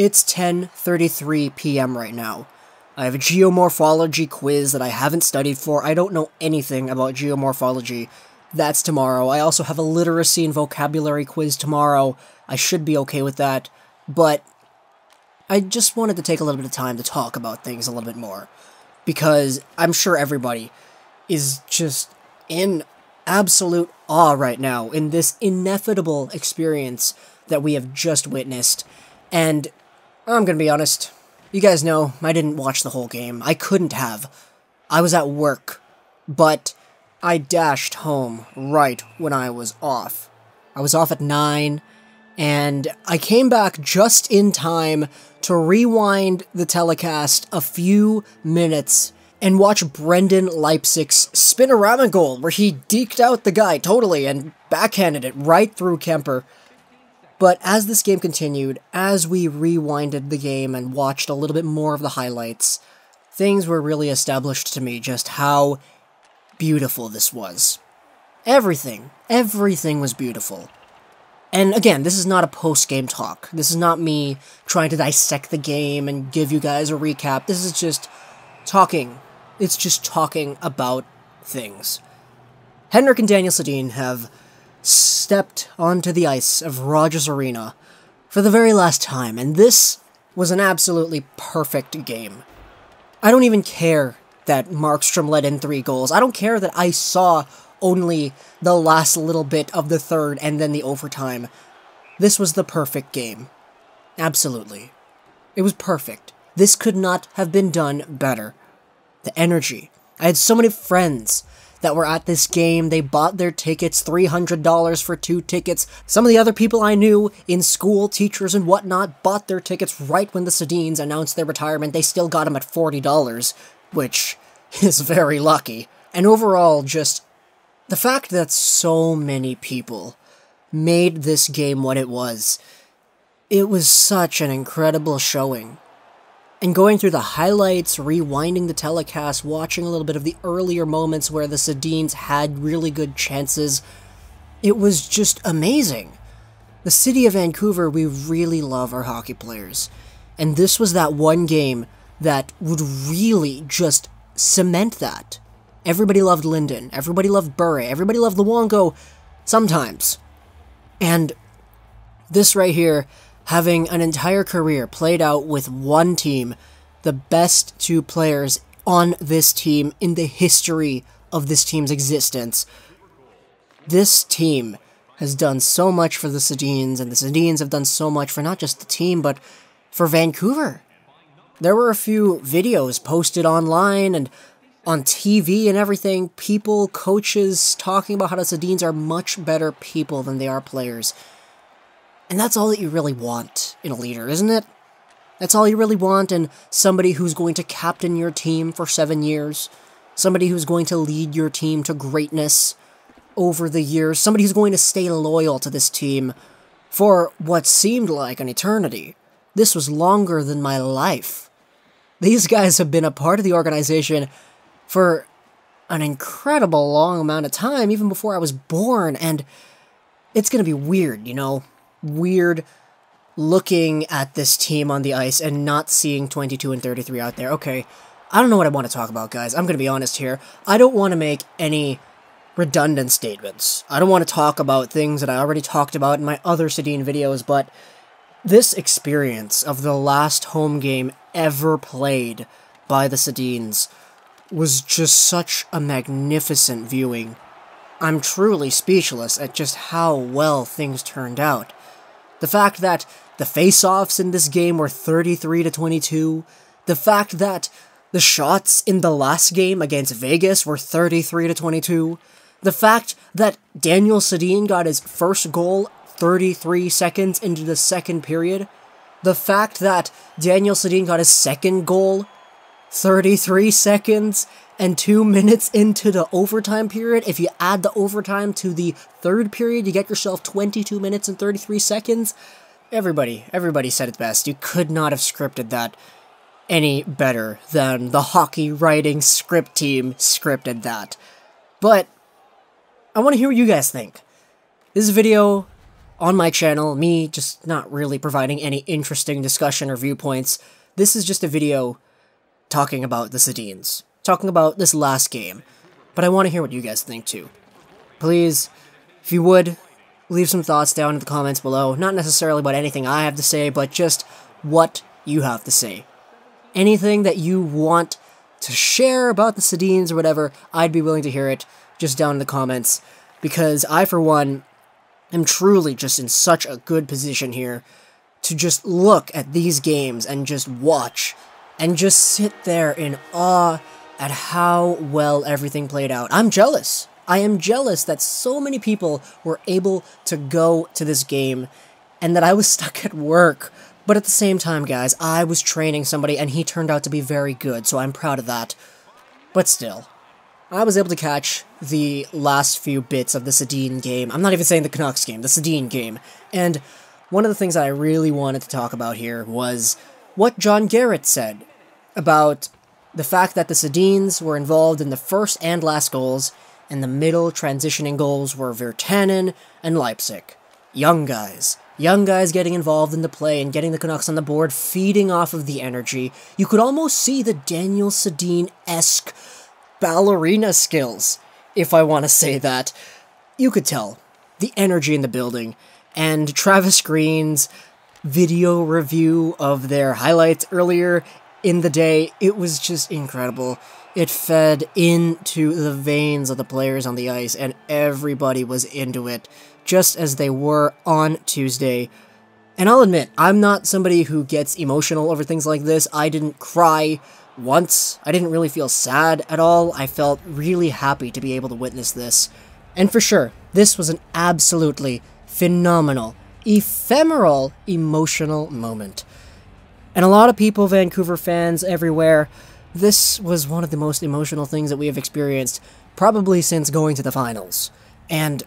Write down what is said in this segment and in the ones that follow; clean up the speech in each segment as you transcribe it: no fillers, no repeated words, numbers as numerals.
It's 10:33 p.m. right now. I have a geomorphology quiz that I haven't studied for. I don't know anything about geomorphology. That's tomorrow. I also have a literacy and vocabulary quiz tomorrow. I should be okay with that. But I just wanted to take a little bit of time to talk about things a little bit more. Because I'm sure everybody is just in absolute awe right now in this inevitable experience that we have just witnessed. And I'm gonna be honest, you guys know I didn't watch the whole game. I couldn't have. I was at work, but I dashed home right when I was off. I was off at 9, and I came back just in time to rewind the telecast a few minutes and watch Brendan Leipzig's spin-a-rama goal, where he deked out the guy totally and backhanded it right through Kemper. But as this game continued, as we rewinded the game and watched a little bit more of the highlights, things were really established to me just how beautiful this was. Everything was beautiful. And again, this is not a post-game talk. This is not me trying to dissect the game and give you guys a recap. This is just talking. It's just talking about things. Henrik and Daniel Sedin have stepped onto the ice of Rogers Arena for the very last time, and this was an absolutely perfect game. I don't even care that Markstrom let in 3 goals. I don't care that I saw only the last little bit of the third and then the overtime. This was the perfect game. Absolutely. It was perfect. This could not have been done better. The energy. I had so many friends that were at this game. They bought their tickets, $300 for 2 tickets. Some of the other people I knew in school, teachers and whatnot, bought their tickets right when the Sedins announced their retirement. They still got them at $40, which is very lucky. And overall, just the fact that so many people made this game what it was such an incredible showing. And going through the highlights, rewinding the telecast, watching a little bit of the earlier moments where the Sedins had really good chances, it was just amazing. The city of Vancouver, we really love our hockey players. And this was that one game that would really just cement that. Everybody loved Linden, everybody loved Bure, everybody loved Luongo, sometimes. And this right here, having an entire career played out with one team, the best 2 players on this team in the history of this team's existence. This team has done so much for the Sedins, and the Sedins have done so much for not just the team, but for Vancouver. There were a few videos posted online and on TV and everything, people, coaches, talking about how the Sedins are much better people than they are players. And that's all that you really want in a leader, isn't it? That's all you really want in somebody who's going to captain your team for 7 years. Somebody who's going to lead your team to greatness over the years. Somebody who's going to stay loyal to this team for what seemed like an eternity. This was longer than my life. These guys have been a part of the organization for an incredible long amount of time, even before I was born, and it's gonna be weird, you know? Weird looking at this team on the ice and not seeing 22 and 33 out there. Okay, I don't know what I want to talk about, guys. I'm going to be honest here. I don't want to make any redundant statements. I don't want to talk about things that I already talked about in my other Sedin videos, but this experience of the last home game ever played by the Sedins was just such a magnificent viewing. I'm truly speechless at just how well things turned out. The fact that the face-offs in this game were 33-22, the fact that the shots in the last game against Vegas were 33-22, the fact that Daniel Sedin got his first goal 33 seconds into the second period, the fact that Daniel Sedin got his second goal 33 seconds and 2 minutes into the overtime period. If you add the overtime to the third period, you get yourself 22 minutes and 33 seconds. Everybody said it best. You could not have scripted that any better than the hockey writing script team scripted that. But I want to hear what you guys think. This video on my channel, me just not really providing any interesting discussion or viewpoints. This is just a video talking about the Sedins, talking about this last game. But I want to hear what you guys think too. Please, if you would, leave some thoughts down in the comments below. Not necessarily about anything I have to say, but just what you have to say. Anything that you want to share about the Sedins or whatever, I'd be willing to hear it just down in the comments. Because I, for one, am truly just in such a good position here to just look at these games and just watch and just sit there in awe at how well everything played out. I'm jealous. I am jealous that so many people were able to go to this game and that I was stuck at work. But at the same time, guys, I was training somebody and he turned out to be very good, so I'm proud of that. But still, I was able to catch the last few bits of the Sedin game. I'm not even saying the Canucks game, the Sedin game. And one of the things that I really wanted to talk about here was what John Garrett said about the fact that the Sedins were involved in the first and last goals, and the middle transitioning goals were Virtanen and Leipzig. Young guys getting involved in the play and getting the Canucks on the board, feeding off of the energy. You could almost see the Daniel Sedin-esque ballerina skills, if I want to say that. You could tell the energy in the building, and Travis Green's video review of their highlights earlier in the day, it was just incredible. It fed into the veins of the players on the ice, and everybody was into it, just as they were on Tuesday. And I'll admit, I'm not somebody who gets emotional over things like this. I didn't cry once. I didn't really feel sad at all. I felt really happy to be able to witness this. And for sure, this was an absolutely phenomenal, ephemeral, emotional moment. And a lot of people, Vancouver fans everywhere, this was one of the most emotional things that we have experienced, probably since going to the finals. And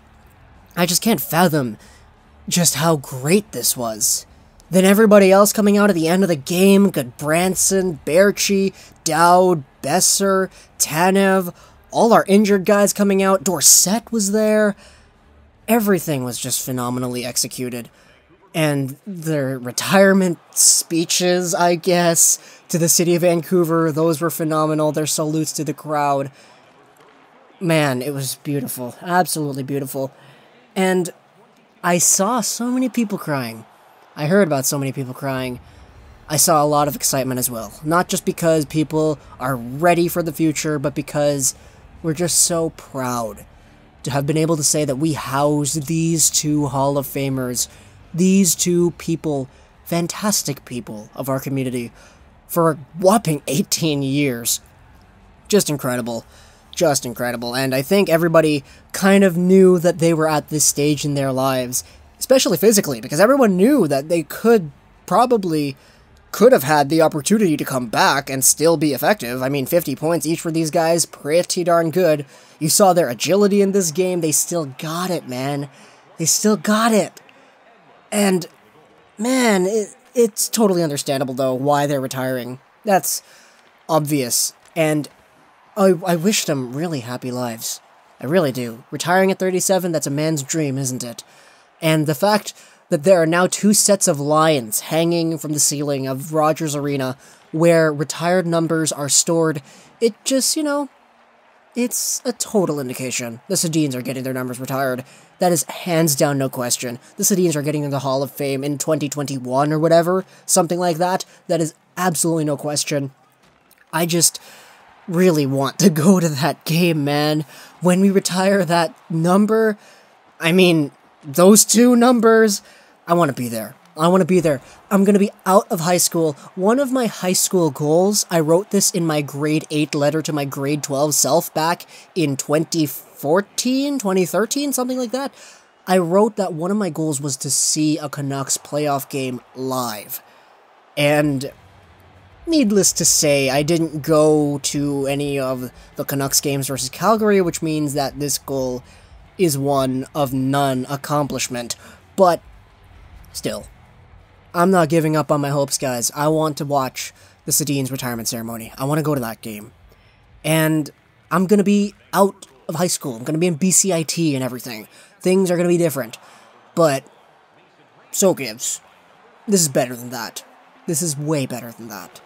I just can't fathom just how great this was. Then everybody else coming out at the end of the game, Goodbranson, Berchi, Dowd, Besser, Tanev, all our injured guys coming out, Dorsett was there. Everything was just phenomenally executed. And their retirement speeches, I guess, to the city of Vancouver, those were phenomenal. Their salutes to the crowd. Man, it was beautiful. Absolutely beautiful. And I saw so many people crying. I heard about so many people crying. I saw a lot of excitement as well. Not just because people are ready for the future, but because we're just so proud to have been able to say that we housed these two Hall of Famers, these two people, fantastic people of our community, for a whopping 18 years. Just incredible. Just incredible. And I think everybody kind of knew that they were at this stage in their lives, especially physically, because everyone knew that they could have had the opportunity to come back and still be effective. I mean, 50 points each for these guys, pretty darn good. You saw their agility in this game. They still got it, man. They still got it. And, man, it's totally understandable, though, why they're retiring. That's obvious. And I wish them really happy lives. I really do. Retiring at 37, that's a man's dream, isn't it? And the fact that there are now 2 sets of lions hanging from the ceiling of Rogers Arena where retired numbers are stored, it just, it's a total indication the Sedins are getting their numbers retired. That is hands down no question. The Sedins are getting in the Hall of Fame in 2021 or whatever, something like that. That is absolutely no question. I just really want to go to that game, man. When we retire that number, I mean, those 2 numbers, I want to be there. I want to be there. I'm going to be out of high school. One of my high school goals, I wrote this in my grade 8 letter to my grade 12 self back in 2014, 2013, something like that. I wrote that one of my goals was to see a Canucks playoff game live. And needless to say, I didn't go to any of the Canucks games versus Calgary, which means that this goal is one of none accomplishment. But still, I'm not giving up on my hopes, guys. I want to watch the Sedin's retirement ceremony. I want to go to that game. And I'm going to be out of high school. I'm going to be in BCIT and everything. Things are going to be different. But So gives. This is better than that. This is way better than that.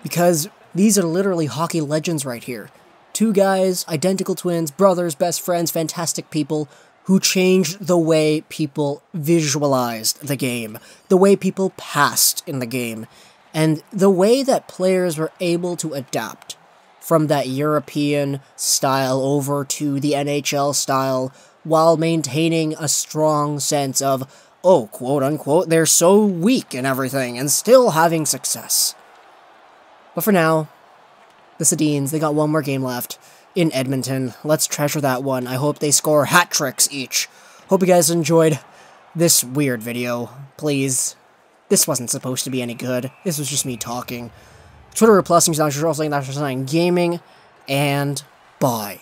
Because these are literally hockey legends right here. Two guys, identical twins, brothers, best friends, fantastic people, who changed the way people visualized the game, the way people passed in the game, and the way that players were able to adapt from that European style over to the NHL style while maintaining a strong sense of, oh, quote-unquote, they're so weak and everything, and still having success. But for now, the Sedins, they got one more game left in Edmonton. Let's treasure that one. I hope they score hat tricks each. Hope you guys enjoyed this weird video. Please. This wasn't supposed to be any good. This was just me talking. Twitter plus, gaming, and bye.